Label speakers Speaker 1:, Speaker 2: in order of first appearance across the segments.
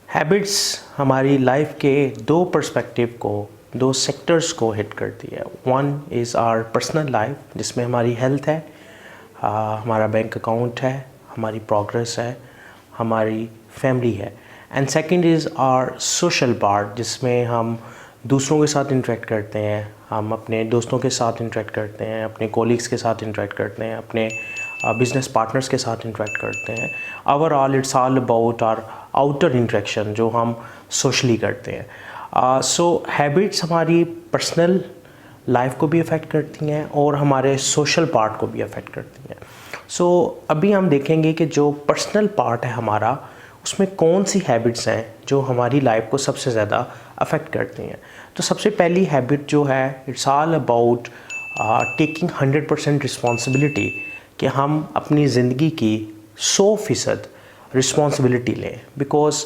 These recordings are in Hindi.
Speaker 1: हैबिट्स हमारी लाइफ के दो पर्सपेक्टिव को, दो सेक्टर्स को हिट करती है। One is our personal life, जिसमें हमारी हेल्थ है, हमारा बैंक अकाउंट है, हमारी प्रोग्रेस है, हमारी फैमिली है। And second is our social part, जिसमें हम दूसरों के साथ इंटरेक्ट करते हैं, हम अपने दोस्तों के साथ इंटरेक्ट करते हैं, अपने कोलीग्स के साथ इंटरेक्ट करते हैं, अपने बिजनेस पार्टनर्स के साथ इंटरेक्ट करते हैं। Overall it's all about our outer interaction जो हम सोशली करते हैं। सो हैबिट्स हमारी पर्सनल लाइफ को भी अफेक्ट करती हैं और हमारे सोशल पार्ट को भी अफेक्ट करती हैं। सो अभी हम देखेंगे कि जो पर्सनल पार्ट है हमारा, उसमें कौन सी हैबिट्स हैं जो हमारी लाइफ को सबसे ज़्यादा अफेक्ट करती हैं। तो सबसे पहली हैबिट जो है, it's all about taking 100% responsibility, कि हम अपनी ज़िंदगी की 100% रिस्पॉन्सिबिलिटी लें। Because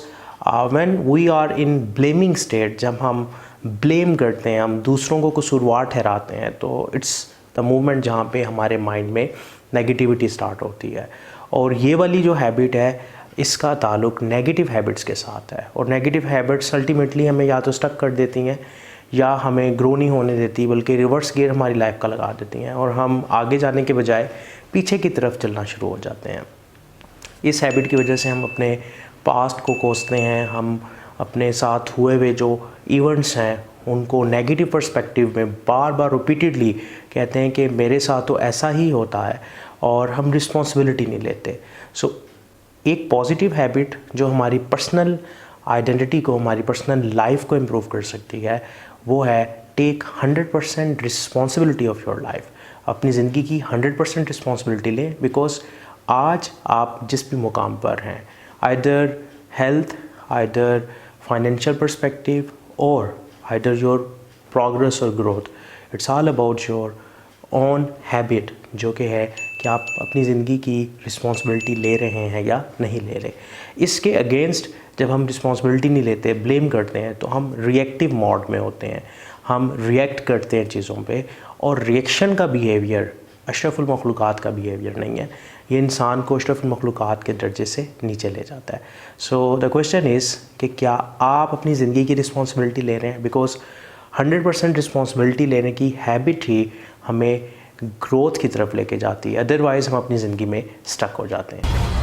Speaker 1: when we are in blaming state, जब हम ब्लेम करते हैं, हम दूसरों को कसूरवार ठहराते हैं, तो इट्स द मूवमेंट जहाँ पे हमारे माइंड में नेगेटिविटी स्टार्ट होती है। और ये वाली जो हैबिट है, इसका ताल्लुक नेगेटिव हैबिट्स के साथ है। और नेगेटिव हैबिट्स अल्टीमेटली हमें या तो स्टक कर देती हैं या हमें ग्रो नहीं होने देती, बल्कि रिवर्स गियर हमारी लाइफ का लगा देती हैं और हम आगे जाने के बजाय पीछे की तरफ चलना शुरू हो जाते हैं। इस हैबिट की वजह से हम अपने पास्ट को कोसते हैं, हम अपने साथ हुए हुए जो इवेंट्स हैं उनको नेगेटिव पर्सपेक्टिव में बार बार रिपीटेडली कहते हैं कि मेरे साथ तो ऐसा ही होता है, और हम रिस्पॉन्सिबिलिटी नहीं लेते। सो एक पॉजिटिव हैबिट जो हमारी पर्सनल आइडेंटिटी को, हमारी पर्सनल लाइफ को इम्प्रूव कर सकती है, वो है take 100% responsibility of your life. अपनी ज़िंदगी की 100% रिस्पॉन्सिबिलिटी लें। बिकॉज आज आप जिस भी मुकाम पर हैं, either health, either financial perspective, और आइदर योर प्रोग्रेस और growth, it's all about your own habit, जो कि है कि आप अपनी ज़िंदगी की रिस्पॉन्सिबिलिटी ले रहे हैं या नहीं ले रहे। इसके अगेंस्ट जब हम रिस्पॉन्सिबिलिटी नहीं लेते, ब्लेम करते हैं, तो हम रिएक्टिव मोड में होते हैं, हम रिएक्ट करते हैं चीज़ों पे। और रिएक्शन का बिहेवियर अशरफुल मखलूक़ात का बिहेवियर नहीं है, ये इंसान को अशरफुल मखलूक़ात के दर्जे से नीचे ले जाता है। सो द क्वेश्चन इज़ कि क्या आप अपनी ज़िंदगी की रिस्पॉन्सिबिलिटी ले रहे हैं? बिकॉज 100% रिस्पॉन्सिबिलिटी लेने की हैबिट ही हमें ग्रोथ की तरफ लेके जाती है, अदरवाइज़ हम अपनी ज़िंदगी में स्टक हो जाते हैं।